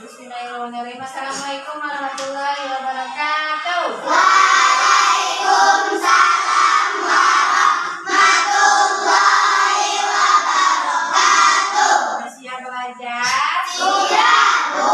Bismillahirrahmanirrahim. Assalamualaikum warahmatullahi wabarakatuh. Waalaikumsalam warahmatullahi wabarakatuh. Siap belajar? Siap, Bu.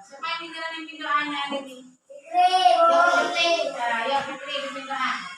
Siapa yang pimpin doanya ada nih? Fikri. Ayo Fikri pimpin doa.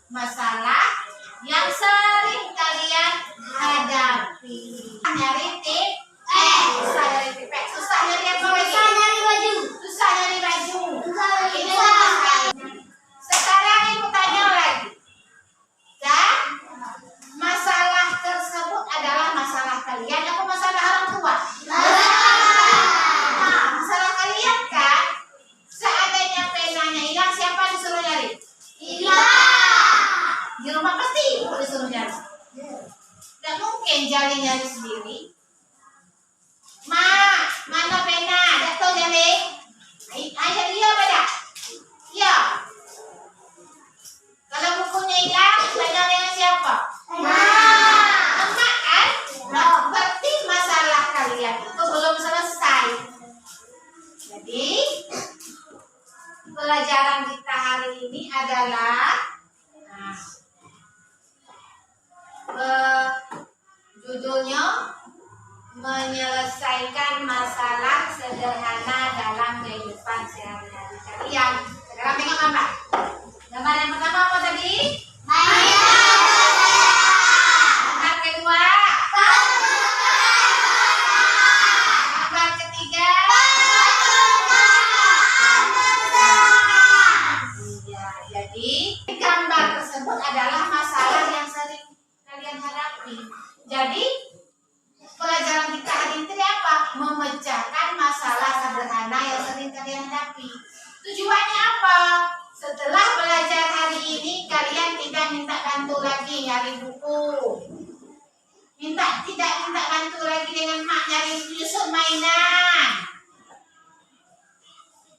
Masalah yang sering kalian hadapi. Nyari tips, susah nyari apa lagi? Susah nyari baju. Ini sekarang ibu tanya lagi. Dan masalah tersebut adalah masalah kalian atau masalah orang tua? Nah, masalah kalian kan? Seandainya penanya hilang, siapa yang disuruh nyari? Di rumah pasti ibu disuruh nyari. Tidak mungkin nyari sendiri. Ma, mana pena? Tidak tahu nyari? Ayah dia pada? Iya. Kalau bukunya hilang, tanya dengan siapa? Emak kan? Nah, berarti masalah kalian itu belum selesai. Jadi, pelajaran kita hari ini adalah judulnya menyelesaikan masalah sederhana dalam kehidupan sehari-hari kalian. Sekarang tengok gambar. Gambar yang pertama apa tadi? Gambar kedua? Gambar ketiga? Iya, jadi gambar tersebut adalah masalah yang sering kalian hadapi. Jadi pelajaran kita hari ini apa? Memecahkan masalah sederhana yang sering kalian hadapi. Tujuannya apa? Setelah belajar hari ini kalian tidak minta bantu lagi nyari buku, tidak minta bantu lagi dengan mak nyari nyusun mainan.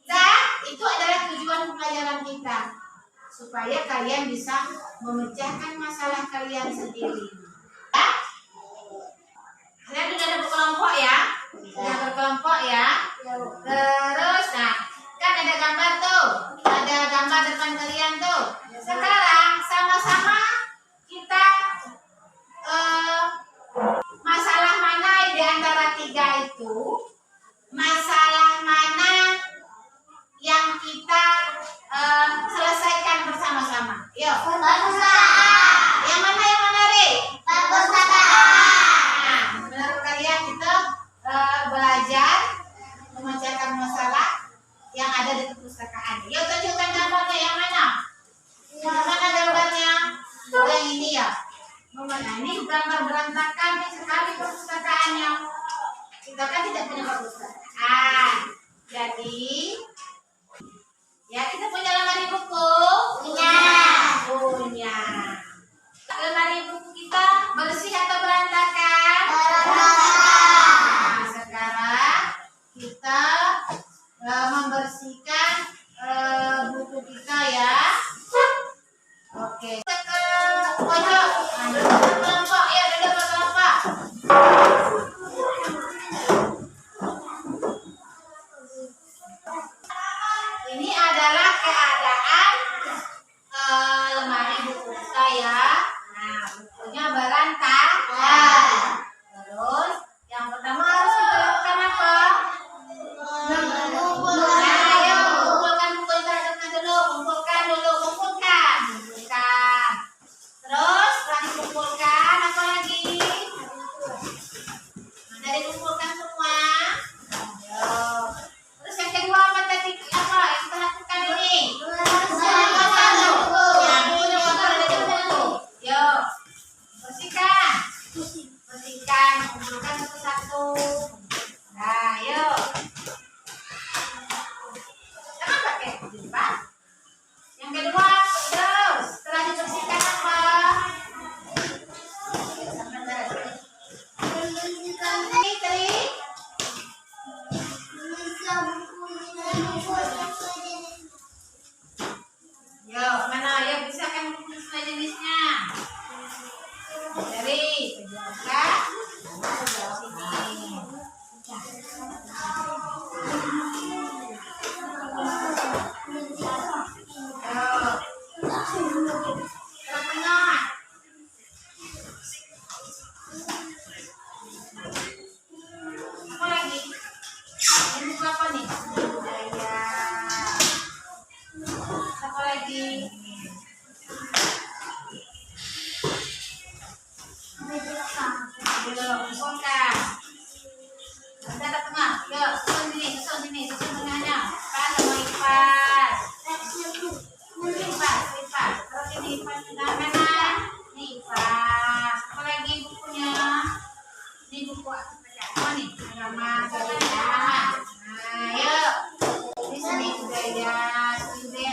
Dan itu adalah tujuan pelajaran kita, supaya kalian bisa memecahkan masalah kalian sendiri. itu masalah mana yang kita selesaikan bersama-sama. Yuk. Perpustakaan. Yang mana, Ri? Perpustakaan. Nah, menurut kalian kita belajar memecahkan masalah yang ada di perpustakaan. Yuk tunjukkan gambarnya yang mana? Yang mana gambarnya? Oh, yang ini ya. Nah, ini gambar berantakan sekali perpustakaannya. Kita kan tidak punya perpustakaan. Jadi, ya kita punya lemari buku. Punya. Lemari buku kita bersih atau berantakan? Nah, sekarang kita membersihkan buku kita ya. Oke. Kita ke pojok. Nah, duduk berkelompok ya, duduk berkelompok. Ini adalah keadaan lemari buku kita ya. Nah, bukunya berantakan. Terus yang pertama harus kita lakukan apa? Nah, ayo kumpulkan buku yang berantakan dulu. Kumpulkan. Terus setelah dikumpulkan apa lagi? Nah, dikumpulkan semua. Ayo. Terus yang kedua apa tadi? Apa yang kita lakukan ini? Yuk, bersihkan, kumpulkan satu-satu. Nah, yuk. Jangan pakai jilbab. Yang kedua, terus setelah dibersihkan apa? Tri. Yuk, mana? Yuk, bisa kan buku sesuai jenisnya. Dari buka sini. Tengah. Apa lagi? Ini buku apa nih? Budaya. Apa lagi? Kumpulkan. Ada ke tengah. Yuk, susun sini, susun tengahnya. Pas sama lipat. Lipat. Terus ini lipat ke mana? Lipat. Apa lagi bukunya? Ini buku apa nih? Agama. Nah, yuk. Di sini budaya. Sini.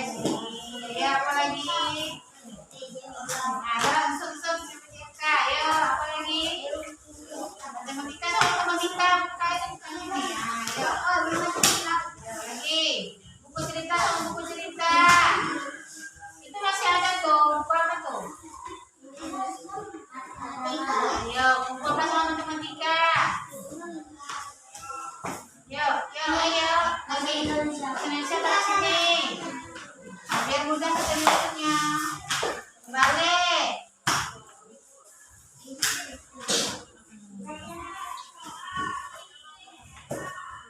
Ya, apa lagi? Ada susun. Ayo, apa lagi? Matematika buka itu bukan ini. Ayo. Lagi. Buku cerita. Itu masih ada tuh. Buku apa tuh? Ayo, kumpulkan sama matematika. Ayo. Lagi Indonesia ke sini. Biar mudah ketemu-nya. Balik.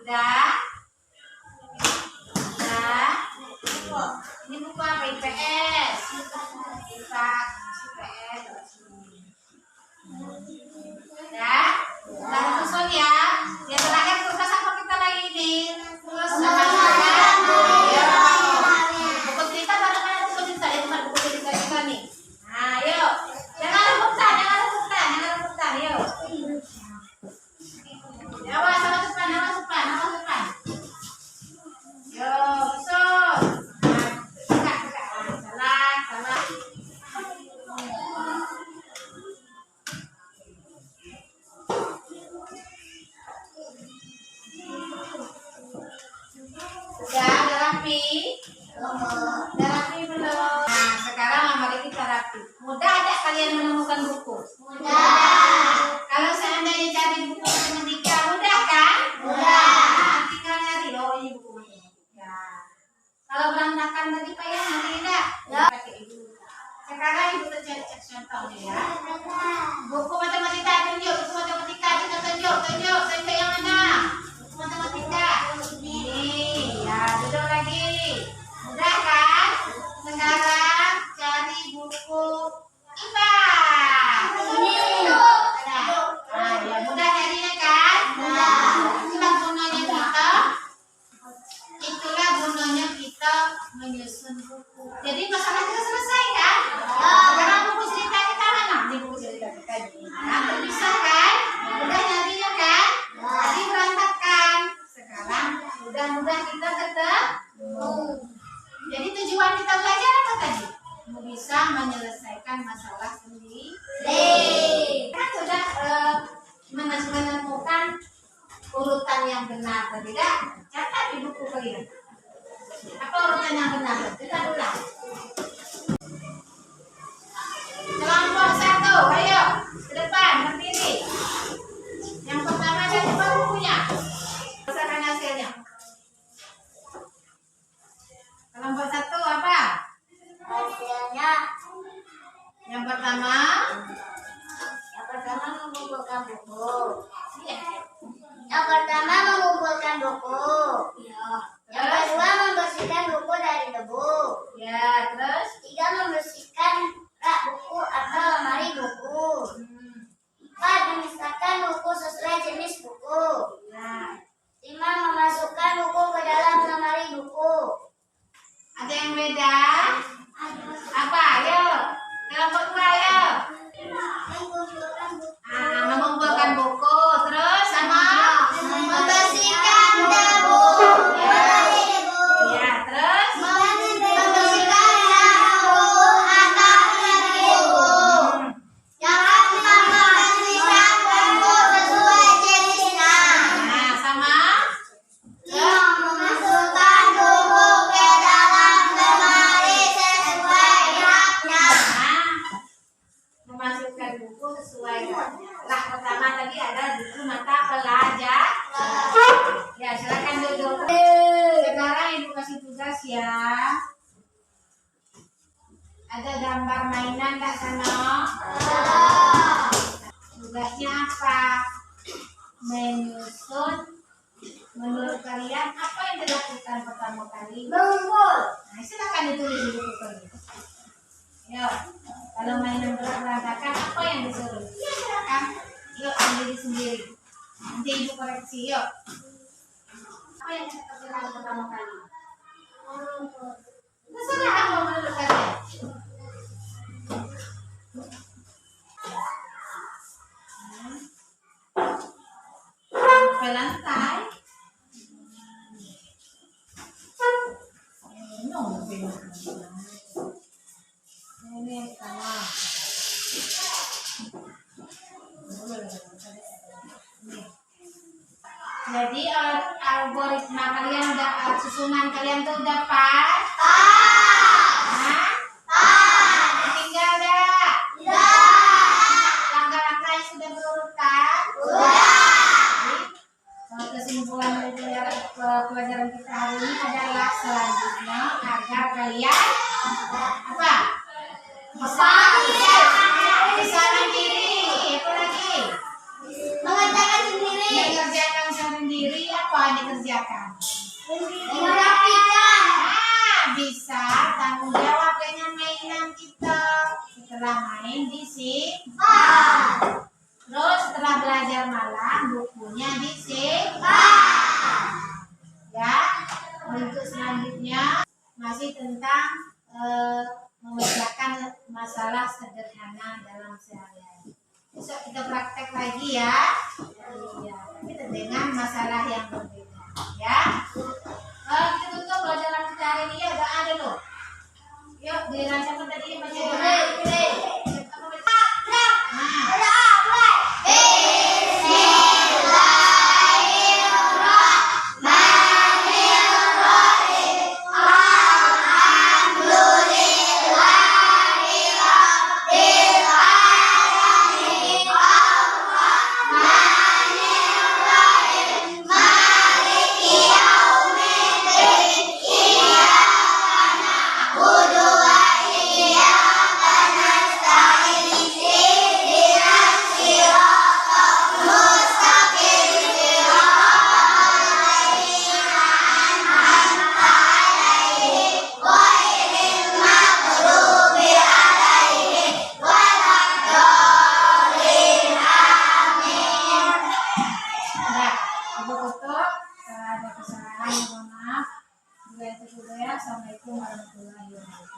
Udah. Ini buku apa? IPS. Udah. Udah susun ya. Yang terakhir tugas apa kita lagi ini? Terus buku cerita pada mana buku cerita? Ini bukan buku cerita juga nih. Nah, yuk. Jangan rebutan. Yuk. Awas, sama depan. yang benar. Tidak, catat di buku kalian. Apa urutan yang benar? Kita ulang. Kelompok 1, ayo ke depan berdiri. Yang pertama dari bukunya. Rasakan hasilnya. Kelompok 1 apa? Hasilnya Yang pertama mengumpulkan buku. Yang pertama mengumpulkan buku. Yang kedua membersihkan buku dari debu. ya, terus 3 membersihkan rak buku atau lemari buku. 4 memisahkan buku sesuai jenis buku. nah, 5 memasukkan buku ke dalam lemari buku. ada yang beda? Apa? Ayo. Kelompok 2 ayo. Mengumpulkan buku. Mengumpulkan buku. Terus sama Membersihkan debu. Lemari debu. ya, terus Membersihkan rak buku atau lemari buku. Jangan memisahkan buku sesuai jenisnya. nah, sama 5 memasukkan buku ke dalam lemari sesuai raknya. nah, memasukkan buku sesuai lah. Pertama tadi ada buku mata pelajaran. Ya, silakan duduk. Sekarang ibu kasih tugas ya. Ada gambar mainan Kak Sano? Tugasnya apa? Menyusun. Menurut kalian apa yang dilakukan pertama kali? Mengumpul. Nah, silakan ditulis di buku kalian. Yuk, kalau mainan berantakan apa yang disuruh? Ya, silakan. Yuk, sendiri. Nanti ibu koreksi. Yuk. Apa yang kita kerjakan pertama kali? Terserah apa menurut kalian. Sampai lantai. Ini yang pertama. Jadi algoritma kalian udah, susunan kalian tuh udah pas? Hah? Tinggal dah? Langkah-langkah yang sudah berurutan? Jadi, kesimpulan dari pelajaran kita hari ini adalah selanjutnya agar kalian apa? Bisa mandiri. Apa lagi? Mengerjakan sendiri. Mengerjakan sendiri. Apa yang dikerjakan? Merapikan. Bisa tanggung jawab dengan mainan kita. Setelah main disimpan. Terus setelah belajar malam bukunya disimpan. Ya. Untuk selanjutnya masih tentang memecahkan masalah sederhana dalam sehari-hari. Besok kita praktek lagi ya. Iya, tapi dengan masalah yang berbeda. Ya. Kita tutup pelajaran kita hari ini ya. Udah ada loh. Yuk, dirasakan tadi baca doa. Assalamualaikum warahmatullahi wabarakatuh.